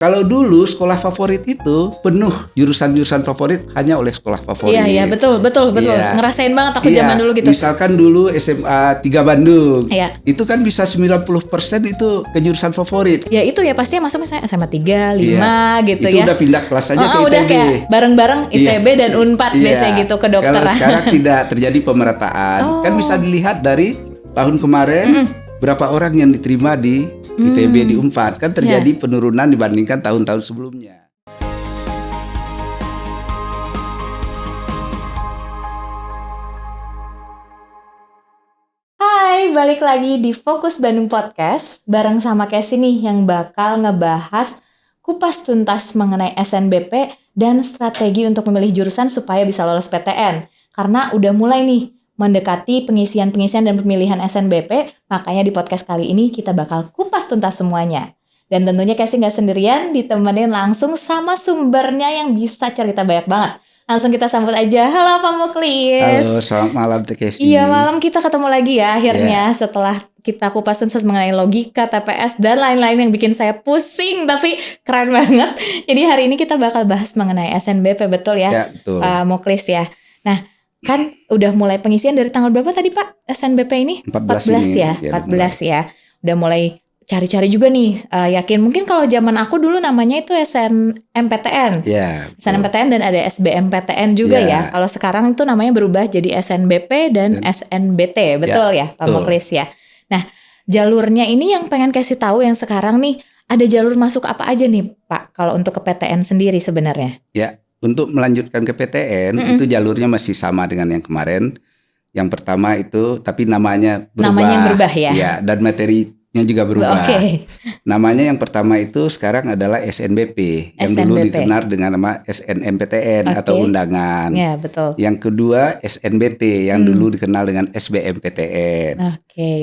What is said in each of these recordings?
Kalau dulu sekolah favorit itu penuh jurusan-jurusan favorit hanya oleh sekolah favorit. Iya, betul. Iya. Ngerasain banget aku Iya, zaman dulu gitu. Misalkan dulu SMA 3 Bandung. Iya. Itu kan bisa 90% itu ke jurusan favorit. Ya itu ya pasti masuk misalnya SMA 3, 5 gitu itu ya. Udah pindah kelas aja ke ITB. Udah kayak bareng-bareng ITB dan Unpad biasanya gitu ke dokteran. Kalau sekarang tidak terjadi pemerataan. Kan bisa dilihat dari tahun kemarin berapa orang yang diterima di ITB di Unpad. Kan terjadi penurunan dibandingkan tahun-tahun sebelumnya. Hai, balik lagi di Fokus Bandung Podcast bareng sama Casey nih yang bakal ngebahas kupas tuntas mengenai SNBP dan strategi untuk memilih jurusan supaya bisa lolos PTN. Karena udah mulai nih mendekati pengisian dan pemilihan SNBP, makanya di podcast kali ini kita bakal kupas tuntas semuanya. Dan tentunya Casey nggak sendirian, ditemenin langsung sama sumbernya yang bisa cerita banyak banget. Langsung kita sambut aja. Halo Pak Muklis. Halo, selamat malam Teh Casey. Iya, malam kita ketemu lagi ya akhirnya setelah kita kupas tuntas mengenai logika, TPS, dan lain-lain yang bikin saya pusing, tapi keren banget. Jadi hari ini kita bakal bahas mengenai SNBP, betul ya? Ya, betul. Pak Muklis ya. Nah, kan udah mulai pengisian dari tanggal berapa tadi Pak SNBP ini? 14 ya, 14 ya. Udah mulai cari-cari juga nih, yakin mungkin kalau zaman aku dulu namanya itu SNMPTN. Ya, SNMPTN dan ada SBMPTN juga ya. Kalau sekarang itu namanya berubah jadi SNBP dan SNBT, betul ya Pak Muklis ya. Nah, jalurnya ini yang pengen kasih tahu yang sekarang nih, ada jalur masuk apa aja nih Pak kalau untuk ke PTN sendiri sebenarnya? Ya, untuk melanjutkan ke PTN itu jalurnya masih sama dengan yang kemarin. Yang pertama itu, tapi namanya berubah. Namanya yang berubah ya? Ya, dan materinya juga berubah. Namanya yang pertama itu sekarang adalah SNBP, yang dulu dikenal dengan nama SNMPTN atau undangan. Ya, betul. Yang kedua SNBT, yang dulu dikenal dengan SBMPTN.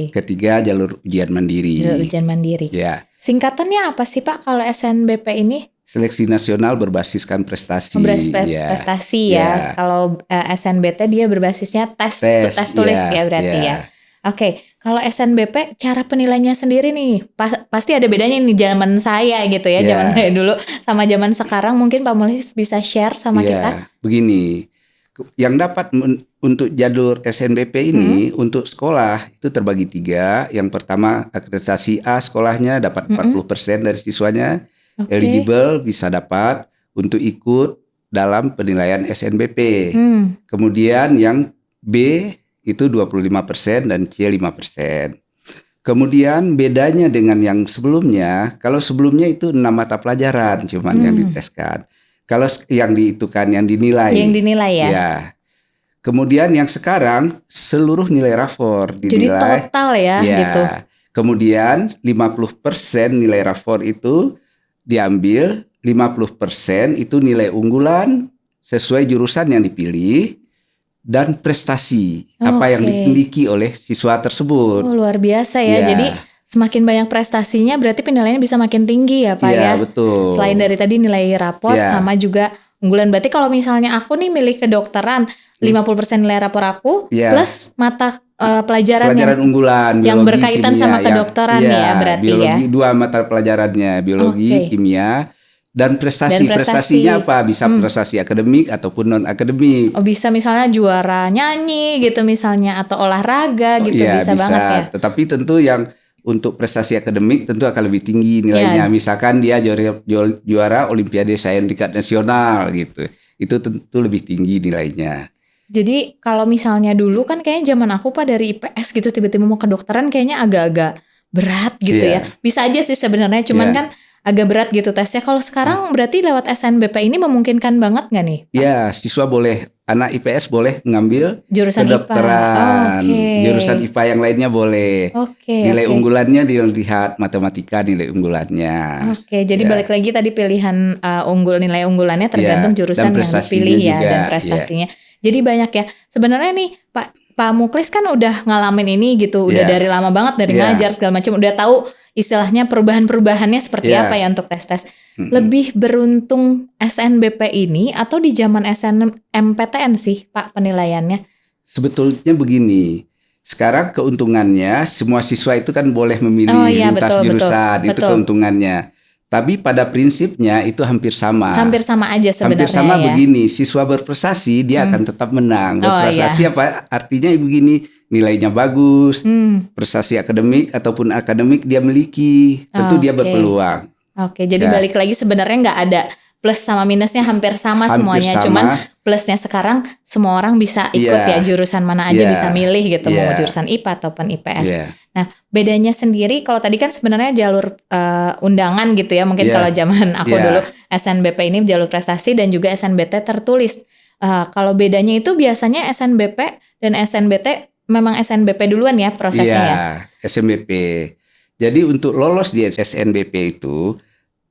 Ketiga jalur ujian mandiri. Jalur ujian mandiri. Ya. Singkatannya apa sih Pak kalau SNBP ini? Seleksi nasional berbasiskan prestasi. Prestasi ya. Kalau SNBT dia berbasisnya tes tulis ya berarti ya. Oke, kalau SNBP cara penilaiannya sendiri nih pasti ada bedanya nih zaman saya gitu ya, zaman saya dulu sama zaman sekarang. Mungkin Pak Muklis bisa share sama kita. Begini, yang dapat untuk jalur SNBP ini untuk sekolah itu terbagi 3. Yang pertama akreditasi A sekolahnya dapat 40% dari siswanya eligible bisa dapat untuk ikut dalam penilaian SNBP. Kemudian yang B itu 25% dan C 5%. Kemudian bedanya dengan yang sebelumnya, kalau sebelumnya itu 6 mata pelajaran cuman yang diteskan. Kalau yang diitukan yang dinilai. Yang dinilai ya. Ya. Kemudian yang sekarang seluruh nilai rapor dinilai. Jadi total ya gitu. Kemudian 50% nilai rapor itu diambil, 50% itu nilai unggulan sesuai jurusan yang dipilih. Dan prestasi apa yang dimiliki oleh siswa tersebut. Luar biasa ya. Jadi semakin banyak prestasinya berarti penilaiannya bisa makin tinggi ya Pak ya. Betul. Selain dari tadi nilai rapor sama juga unggulan. Berarti kalau misalnya aku nih milih kedokteran 50% nilai rapor aku plus mata pelajaran unggulan yang berkaitan kimia, sama kedokteran ya berarti biologi, 2 mata pelajarannya biologi, kimia. Dan prestasinya apa? Bisa prestasi akademik ataupun non akademik. Bisa misalnya juara nyanyi gitu misalnya atau olahraga gitu bisa banget ya. Tetapi tentu yang untuk prestasi akademik tentu akan lebih tinggi nilainya. Misalkan dia juara Olimpiade Sains tingkat nasional gitu. Itu tentu lebih tinggi nilainya. Jadi kalau misalnya dulu kan kayaknya zaman aku Pak dari IPS gitu tiba-tiba mau kedokteran kayaknya agak-agak berat gitu ya. Bisa aja sih sebenarnya cuman kan agak berat gitu tesnya. Kalau sekarang berarti lewat SNBP ini memungkinkan banget nggak nih? Ya, siswa boleh, anak IPS boleh mengambil jurusan kedokteran. Jurusan IPA yang lainnya boleh. Nilai unggulannya dilihat matematika nilai unggulannya. Jadi balik lagi tadi pilihan nilai unggulannya tergantung jurusan yang dipilih ya dan prestasinya. Jadi banyak ya. Sebenarnya nih Pak Muklis kan udah ngalamin ini gitu, udah dari lama banget dari ngajar segala macam, udah tahu istilahnya perubahan-perubahannya seperti apa ya untuk tes-tes. Lebih beruntung SNBP ini atau di zaman SNMPTN sih Pak penilaiannya? Sebetulnya begini, sekarang keuntungannya semua siswa itu kan boleh memilih lintas jurusan, itu keuntungannya. Tapi pada prinsipnya itu hampir sama. Hampir sama aja sebenarnya. Hampir sama ya. begini, siswa berprestasi dia akan tetap menang. Berprestasi apa artinya begini, nilainya bagus, prestasi akademik ataupun akademik dia miliki, tentu dia berpeluang. Oke, jadi balik lagi sebenarnya nggak ada plus sama minusnya, hampir sama semuanya. Cuman plusnya sekarang semua orang bisa ikut ya jurusan mana aja bisa milih gitu, mau jurusan IPA ataupun IPS. Nah, bedanya sendiri kalau tadi kan sebenarnya jalur undangan gitu ya, mungkin kalau zaman aku dulu SNBP ini jalur prestasi dan juga SNBT tertulis. Kalau bedanya itu biasanya SNBP dan SNBT memang SNBP duluan ya prosesnya ya? SNBP. Jadi untuk lolos di SNBP itu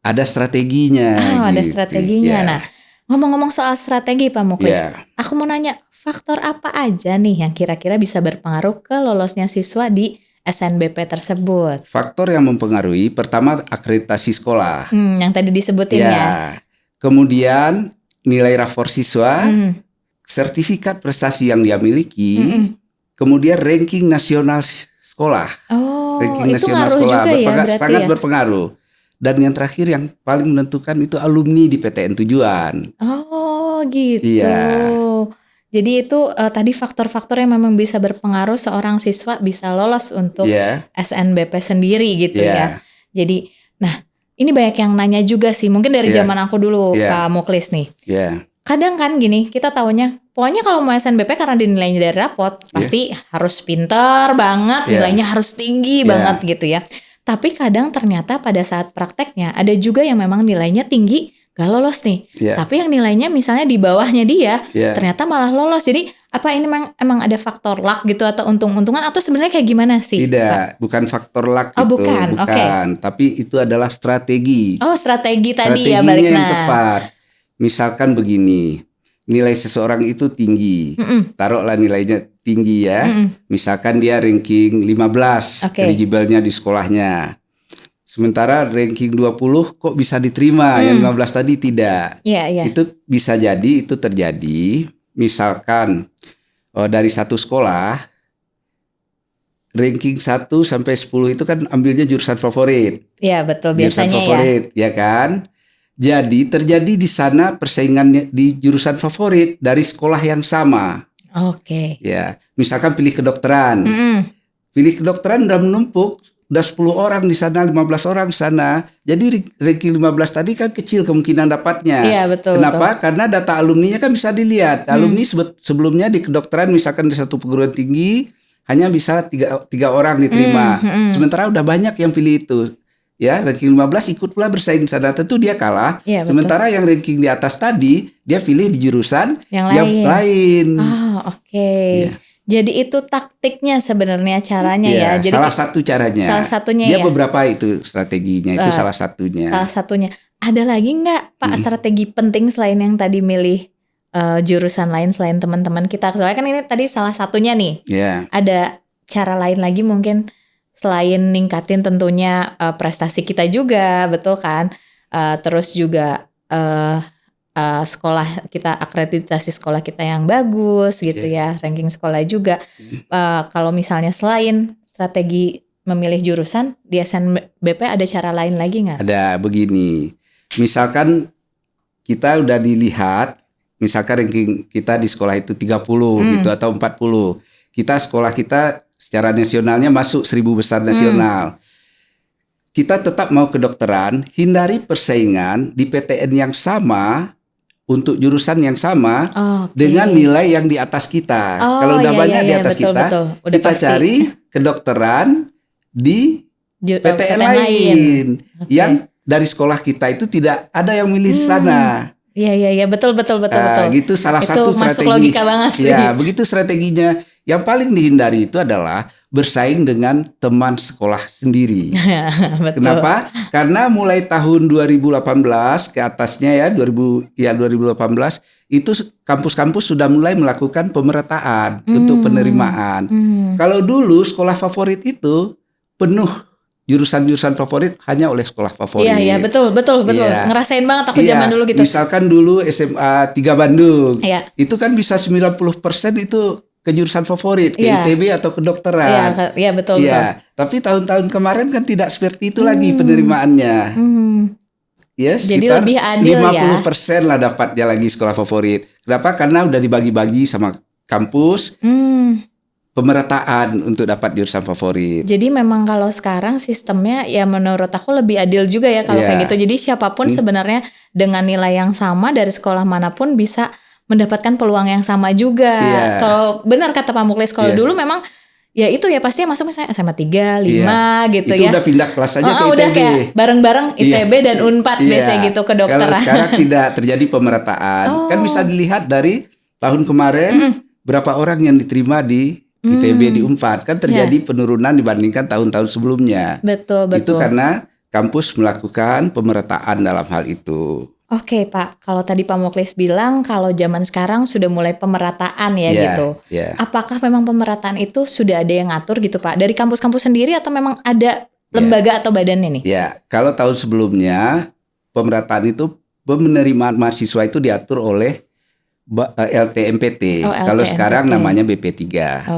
ada strateginya. Ada strateginya. Nah, ngomong-ngomong soal strategi Pak Muklis, aku mau nanya faktor apa aja nih yang kira-kira bisa berpengaruh ke lolosnya siswa di SNBP tersebut? Faktor yang mempengaruhi pertama akreditasi sekolah. Yang tadi disebutin ya. Kemudian nilai rapor siswa, sertifikat prestasi yang dia miliki, kemudian ranking nasional sekolah. Ranking itu nasional ngaruh sekolah juga ya, sangat berpengaruh. Dan yang terakhir yang paling menentukan itu alumni di PTN tujuan. Oh gitu. Jadi itu tadi faktor-faktor yang memang bisa berpengaruh seorang siswa bisa lolos untuk SNBP sendiri gitu ya. Jadi, nah ini banyak yang nanya juga sih. Mungkin dari zaman aku dulu Pak Muklis nih. Kadang kan gini, kita taunya pokoknya kalau mau SNBP karena dinilainya dari rapot pasti harus pinter banget, nilainya harus tinggi banget gitu ya. Tapi kadang ternyata pada saat prakteknya ada juga yang memang nilainya tinggi gak lolos nih. Tapi yang nilainya misalnya di bawahnya dia ternyata malah lolos. Jadi apa ini emang ada faktor luck gitu atau untung-untungan atau sebenarnya kayak gimana sih? Tidak, bukan faktor luck itu. Bukan. Tapi itu adalah strategi. Strategi tadi Strateginya ya balik yang tepat. Misalkan begini, nilai seseorang itu tinggi. Taruhlah nilainya tinggi ya. Misalkan dia ranking 15 eligible-nya di sekolahnya. Sementara ranking 20 kok bisa diterima, yang 15 tadi tidak. Itu bisa jadi itu terjadi. Misalkan dari satu sekolah ranking 1 sampai 10 itu kan ambilnya jurusan favorit. Iya, betul biasanya jurusan favorit, ya kan? Jadi terjadi di sana persaingan di jurusan favorit dari sekolah yang sama. Ya, misalkan pilih kedokteran. Pilih kedokteran udah menumpuk, udah 10 orang di sana, 15 orang di sana. Jadi ranking 15 tadi kan kecil kemungkinan dapatnya. Iya, betul. Kenapa? Karena data alumninya kan bisa dilihat. Alumni sebelumnya di kedokteran misalkan di satu perguruan tinggi hanya bisa 3 orang diterima. Sementara udah banyak yang pilih itu. Ya, ranking 15 ikut pula bersaing di sana, tentu dia kalah. Sementara yang ranking di atas tadi dia pilih di jurusan yang lain. Jadi itu taktiknya sebenarnya caranya ya. Jadi salah satu caranya. Salah satunya dia beberapa itu strateginya, itu salah satunya. Salah satunya. Ada lagi nggak Pak strategi penting selain yang tadi milih jurusan lain selain teman-teman kita? Soalnya kan ini tadi salah satunya nih. Ada cara lain lagi mungkin selain ningkatin tentunya prestasi kita juga, betul kan? Terus juga sekolah kita, akreditasi sekolah kita yang bagus gitu ya, ranking sekolah juga. Kalau misalnya selain strategi memilih jurusan di SNBP ada cara lain lagi nggak? Ada begini, misalkan kita udah dilihat, misalkan ranking kita di sekolah itu 30 gitu atau 40. Sekolah kita secara nasionalnya masuk 1000 besar nasional. Kita tetap mau kedokteran, hindari persaingan di PTN yang sama untuk jurusan yang sama dengan nilai yang di atas kita. Kalau udah banyak di atas kita, kita cari kedokteran di PTN lain yang dari sekolah kita itu tidak ada yang milih sana. Iya, betul. Gitu salah satu strategi. Masuk logika banget sih. Ya, begitu strateginya. Yang paling dihindari itu adalah bersaing dengan teman sekolah sendiri. Betul. Kenapa? Karena mulai tahun 2018 ke atasnya ya, 2018 itu kampus-kampus sudah mulai melakukan pemerataan untuk penerimaan. Kalau dulu sekolah favorit itu penuh jurusan-jurusan favorit hanya oleh sekolah favorit. Iya, betul. Iya. Ngerasain banget aku zaman dulu gitu. Misalkan dulu SMA 3 Bandung. Itu kan bisa 90% itu ke jurusan favorit, ke ITB atau kedokteran. Iya, betul. Tapi tahun-tahun kemarin kan tidak seperti itu lagi penerimaannya. ya Jadi sekitar lebih adil 50% lah dapatnya lagi sekolah favorit. Kenapa? Karena udah dibagi-bagi sama kampus, pemerataan untuk dapat jurusan favorit. Jadi memang kalau sekarang sistemnya ya menurut aku lebih adil juga ya kalau kayak gitu. Jadi siapapun sebenarnya dengan nilai yang sama dari sekolah manapun bisa mendapatkan peluang yang sama juga. Kalau benar kata Pak Muklis, kalau dulu memang ya itu ya pasti masuk misalnya SMA 3, 5 gitu itu ya. udah pindah kelas aja ke ITB. Udah kayak bareng-bareng ITB dan Unpad biasanya gitu ke dokter. Kalau sekarang tidak terjadi pemerataan. Kan bisa dilihat dari tahun kemarin berapa orang yang diterima di ITB di Unpad. Kan terjadi penurunan dibandingkan tahun-tahun sebelumnya. Betul. Itu karena kampus melakukan pemerataan dalam hal itu. Oke Pak, kalau tadi Pak Muklis bilang kalau zaman sekarang sudah mulai pemerataan ya gitu. Apakah memang pemerataan itu sudah ada yang ngatur gitu Pak? Dari kampus-kampus sendiri atau memang ada lembaga atau badannya nih? Ya, kalau tahun sebelumnya pemerataan itu penerimaan mahasiswa itu diatur oleh LTMPT. Kalau sekarang namanya BP3.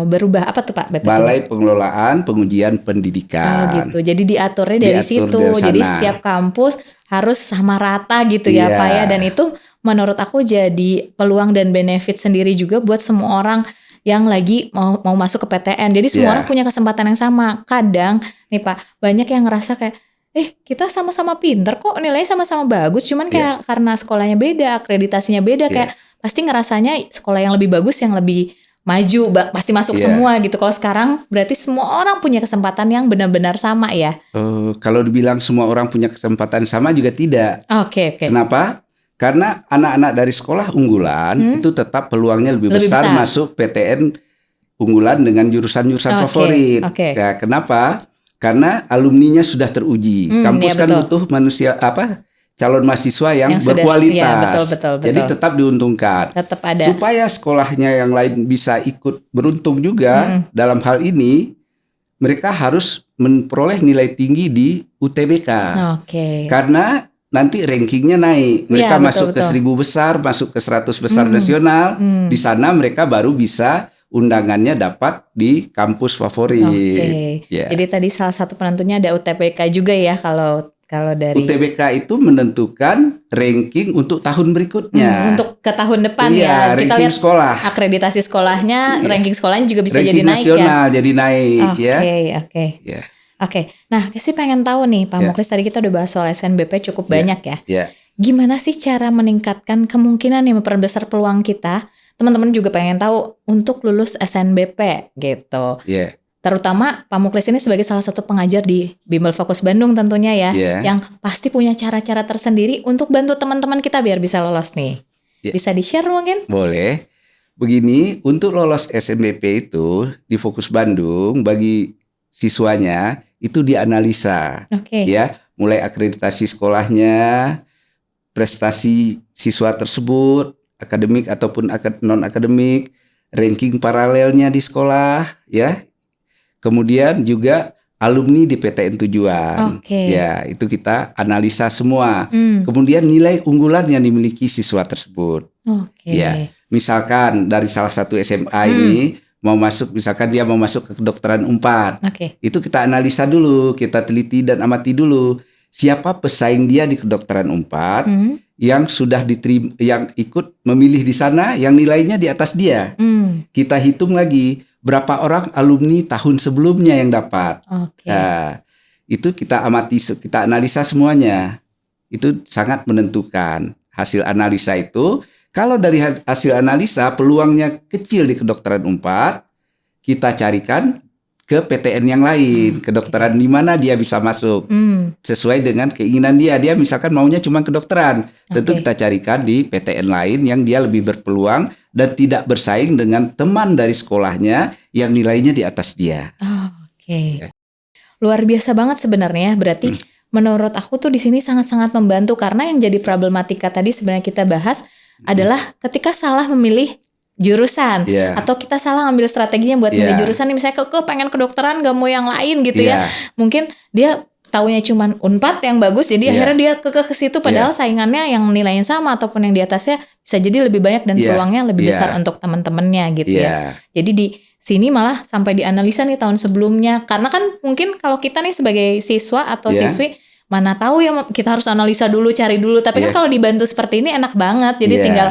Berubah apa tuh Pak BP3? Balai Pengelolaan Pengujian Pendidikan. Gitu. Jadi diaturnya dari situ. Jadi setiap kampus harus sama rata gitu ya Pak ya. Dan itu menurut aku jadi peluang dan benefit sendiri juga buat semua orang yang lagi mau masuk ke PTN. Jadi semua orang punya kesempatan yang sama. Kadang nih Pak, banyak yang ngerasa kayak kita sama-sama pinter kok, nilainya sama-sama bagus, cuman kayak karena sekolahnya beda, akreditasinya beda, kayak pasti ngerasanya sekolah yang lebih bagus, yang lebih maju, pasti masuk semua gitu. Kalau sekarang berarti semua orang punya kesempatan yang benar-benar sama ya? Kalau dibilang semua orang punya kesempatan sama juga tidak. Oke. Kenapa? Karena anak-anak dari sekolah unggulan itu tetap peluangnya lebih besar masuk PTN unggulan dengan jurusan-jurusan favorit. Ya, kenapa? Karena alumninya sudah teruji. Kampus kan butuh manusia calon mahasiswa yang berkualitas. Betul. Jadi tetap diuntungkan. Tetap ada. Supaya sekolahnya yang lain bisa ikut beruntung juga dalam hal ini, mereka harus memperoleh nilai tinggi di UTBK. Karena nanti rankingnya naik. Mereka masuk ke 1000 besar, masuk ke 100 besar nasional. Di sana mereka baru bisa undangannya dapat di kampus favorit. Jadi tadi salah satu penentunya ada UTBK juga ya kalau dari UTBK itu menentukan ranking untuk tahun berikutnya. Untuk ke tahun depan ya. Kita lihat sekolah. Akreditasi sekolahnya, ranking sekolahnya juga bisa ranking jadi naik nasional jadi naik Oke. Nah, saya pengen tahu nih Pak Muklis, tadi kita udah bahas soal SNBP cukup banyak ya. Gimana sih cara meningkatkan kemungkinan yang memperbesar peluang kita? Teman-teman juga pengen tahu untuk lulus SNBP gitu. Terutama Pak Muklis ini sebagai salah satu pengajar di Bimbel Fokus Bandung tentunya ya, yang pasti punya cara-cara tersendiri untuk bantu teman-teman kita biar bisa lolos nih. Bisa di-share mungkin? Boleh. Begini, untuk lolos SNBP itu di Fokus Bandung bagi siswanya itu dianalisa. Ya, mulai akreditasi sekolahnya, prestasi siswa tersebut, akademik ataupun non-akademik, ranking paralelnya di sekolah ya. Kemudian juga alumni di PTN tujuan. Ya, itu kita analisa semua. Kemudian nilai unggulan yang dimiliki siswa tersebut. Ya, misalkan dari salah satu SMA ini mau masuk, misalkan dia mau masuk ke kedokteran Unpad. Itu kita analisa dulu, kita teliti dan amati dulu siapa pesaing dia di kedokteran Unpad yang sudah diterima, yang ikut memilih di sana, yang nilainya di atas dia. Kita hitung lagi berapa orang alumni tahun sebelumnya yang dapat. Nah, itu kita amati, kita analisa semuanya. Itu sangat menentukan hasil analisa itu. Kalau dari hasil analisa peluangnya kecil di kedokteran Unpad, kita carikan ke PTN yang lain, kedokteran di mana dia bisa masuk sesuai dengan keinginan dia. Dia misalkan maunya cuma kedokteran, tentu kita carikan di PTN lain yang dia lebih berpeluang dan tidak bersaing dengan teman dari sekolahnya yang nilainya di atas dia. Luar biasa banget sebenarnya. Berarti menurut aku tuh di sini sangat-sangat membantu, karena yang jadi problematika tadi sebenarnya kita bahas adalah ketika salah memilih jurusan atau kita salah ngambil strateginya buat milih jurusan nih, misalnya ke pengen kedokteran gak mau yang lain gitu ya. Mungkin dia taunya cuman Unpad yang bagus, jadi akhirnya dia ke situ, padahal saingannya yang nilainya sama ataupun yang di atasnya bisa jadi lebih banyak dan peluangnya lebih besar untuk teman-temannya gitu ya. Jadi di sini malah sampai dianalisa nih tahun sebelumnya, karena kan mungkin kalau kita nih sebagai siswa atau siswi mana tahu ya kita harus analisa dulu, cari dulu. Tapi kan kalau dibantu seperti ini enak banget. Jadi tinggal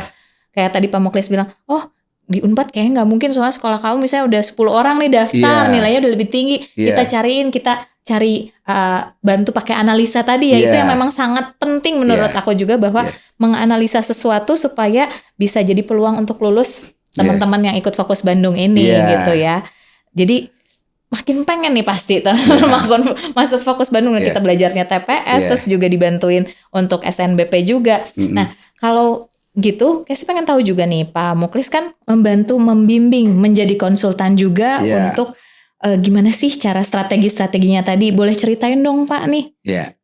kayak tadi Pak Muklis bilang, oh di Unpad kayaknya nggak mungkin soalnya sekolah kamu misalnya udah 10 orang nih daftar, nilainya udah lebih tinggi. Kita cari bantu pakai analisa tadi ya. Itu yang memang sangat penting menurut aku juga, bahwa menganalisa sesuatu supaya bisa jadi peluang untuk lulus teman-teman yang ikut Fokus Bandung ini gitu ya. Jadi makin pengen nih pasti masuk Fokus Bandung, dan kita belajarnya TPS terus juga dibantuin untuk SNBP juga. Nah kalau gitu, Casey pengen tahu juga nih, Pak Muklis kan membantu membimbing, menjadi konsultan juga untuk gimana sih cara strategi-strateginya tadi, boleh ceritain dong Pak nih? Ya,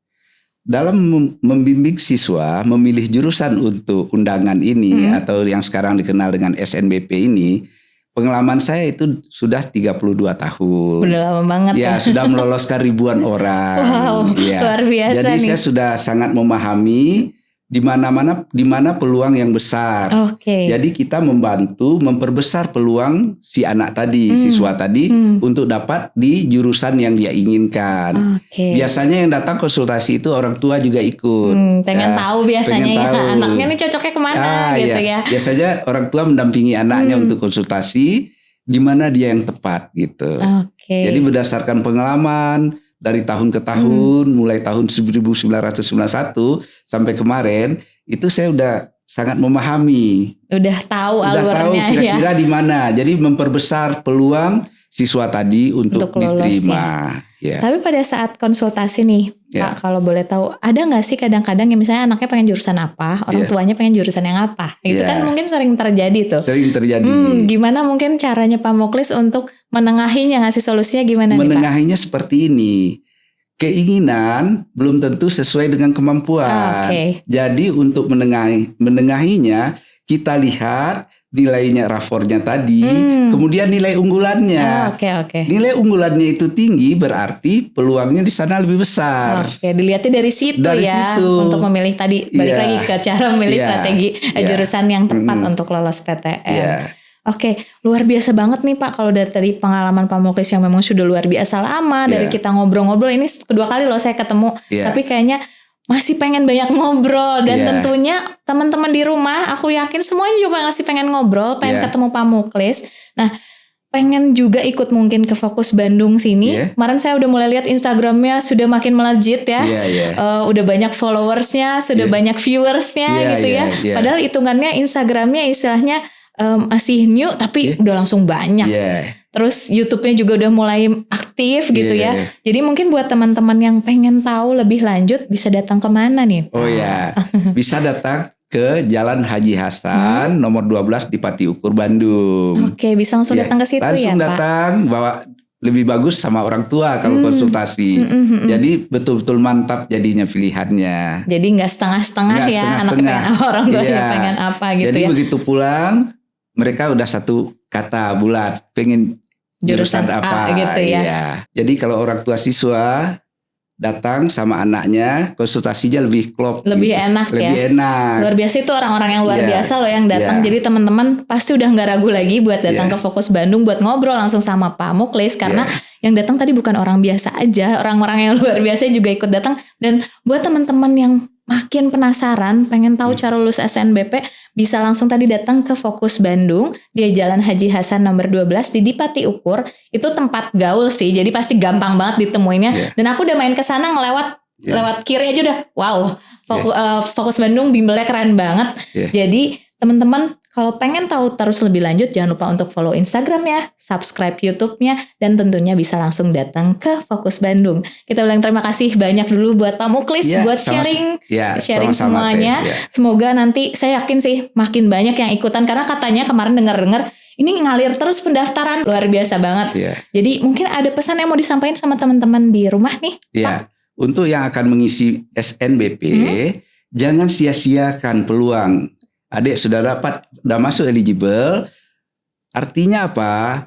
dalam membimbing siswa memilih jurusan untuk undangan ini atau yang sekarang dikenal dengan SNBP ini, pengalaman saya itu sudah 32 tahun. Udah lama banget ya. Sudah meloloskan ribuan orang. Wow, luar biasa. Jadi nih. Saya sudah sangat memahami di mana peluang yang besar. Jadi kita membantu memperbesar peluang si anak tadi, siswa tadi untuk dapat di jurusan yang dia inginkan. Biasanya yang datang konsultasi itu orang tua juga ikut. Pengen tahu biasanya anaknya nih cocoknya kemana gitu ya. Biasanya orang tua mendampingi anaknya untuk konsultasi di mana dia yang tepat gitu. Jadi berdasarkan pengalaman dari tahun ke tahun, mulai tahun 1991 sampai kemarin, itu saya udah sangat memahami. Udah tahu alurnya kira-kira di mana. Jadi memperbesar peluang siswa tadi untuk diterima. Tapi pada saat konsultasi nih, Pak, kalau boleh tahu, ada nggak sih kadang-kadang yang misalnya anaknya pengen jurusan apa, orang tuanya pengen jurusan yang apa? Itu kan mungkin sering terjadi tuh. Sering terjadi. Gimana mungkin caranya Pak Muklis untuk menengahinya, ngasih solusinya gimana nih Pak? Menengahinya seperti ini. Keinginan belum tentu sesuai dengan kemampuan. Jadi untuk menengahinya, kita lihat nilainya rapornya tadi, kemudian nilai unggulannya. Nilai unggulannya itu tinggi, berarti peluangnya di sana lebih besar. Dilihatnya dari situ untuk memilih tadi, balik lagi ke cara memilih strategi jurusan yang tepat untuk lolos PTN. Luar biasa banget nih Pak, kalau dari tadi pengalaman Pak Muklis yang memang sudah luar biasa lama, dari kita ngobrol-ngobrol, ini kedua kali loh saya ketemu, tapi kayaknya masih pengen banyak ngobrol, dan tentunya teman-teman di rumah aku yakin semuanya juga masih pengen ngobrol, pengen ketemu Pak Muklis. Nah, pengen juga ikut mungkin ke Fokus Bandung sini. Kemarin saya udah mulai lihat Instagramnya sudah makin melejit ya. Udah banyak followersnya, sudah banyak viewersnya gitu ya. Padahal hitungannya Instagramnya istilahnya masih new, tapi udah langsung banyak. Terus YouTube-nya juga udah mulai aktif gitu ya. Jadi mungkin buat teman-teman yang pengen tahu lebih lanjut, bisa datang kemana nih? Bisa datang ke Jalan Haji Hasan nomor 12 di Pati Ukur Bandung. Bisa langsung datang ke situ langsung ya Pak? Langsung datang, bawa lebih bagus sama orang tua kalau konsultasi. Jadi betul-betul mantap jadinya pilihannya. Jadi nggak setengah-setengah ya, anaknya pengen apa, orang tuanya pengen apa gitu. Jadi begitu pulang, mereka udah satu kata bulat, pengen jurusan apa gitu ya. Jadi kalau orang tua siswa datang sama anaknya, konsultasinya lebih klop, lebih enak. Luar biasa itu orang-orang yang luar biasa loh yang datang. Jadi teman-teman pasti udah nggak ragu lagi buat datang ke Fokus Bandung, buat ngobrol langsung sama Pak Muklis, karena yang datang tadi bukan orang biasa aja, orang-orang yang luar biasa juga ikut datang. Dan buat teman-teman yang makin penasaran, pengen tahu cara lulus SNBP, bisa langsung tadi datang ke Fokus Bandung di Jalan Haji Hasan nomor 12 di Pati Ukur. Itu tempat gaul sih, jadi pasti gampang banget ditemuinnya. Dan aku udah main ke sana lewat kiri aja udah, wow, Fokus Bandung bimbelnya keren banget. Jadi teman-teman kalau pengen tahu terus lebih lanjut, jangan lupa untuk follow Instagramnya, subscribe YouTube-nya, dan tentunya bisa langsung datang ke Fokus Bandung. Kita bilang terima kasih banyak dulu buat Pak Muklis buat sharing semuanya. Semoga nanti, saya yakin sih makin banyak yang ikutan, karena katanya kemarin dengar-dengar ini ngalir terus pendaftaran, luar biasa banget. Jadi mungkin ada pesan yang mau disampaikan sama teman-teman di rumah nih, Pak? Untuk yang akan mengisi SNBP, jangan sia-siakan peluang. Adik sudah masuk eligible, artinya apa?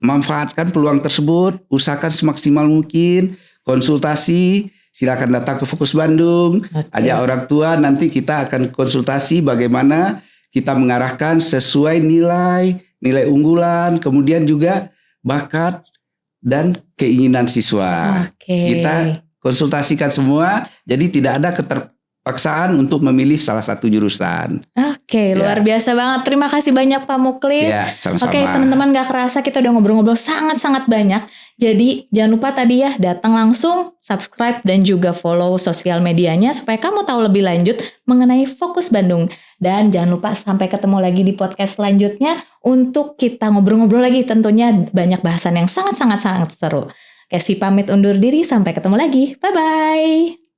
Manfaatkan peluang tersebut, usahakan semaksimal mungkin, konsultasi, silakan datang ke Fokus Bandung, ajak orang tua, nanti kita akan konsultasi bagaimana kita mengarahkan sesuai nilai unggulan, kemudian juga bakat dan keinginan siswa. Kita konsultasikan semua, jadi tidak ada keterpaksaan untuk memilih salah satu jurusan. Oke, luar biasa banget. Terima kasih banyak Pak Muklis. Ya, sama-sama. Oke, teman-teman, gak kerasa kita udah ngobrol-ngobrol sangat-sangat banyak. Jadi jangan lupa tadi ya, datang langsung, subscribe dan juga follow sosial medianya supaya kamu tahu lebih lanjut mengenai Fokus Bandung. Dan jangan lupa sampai ketemu lagi di podcast selanjutnya untuk kita ngobrol-ngobrol lagi, tentunya banyak bahasan yang sangat-sangat seru. Kesi pamit undur diri, sampai ketemu lagi. Bye-bye.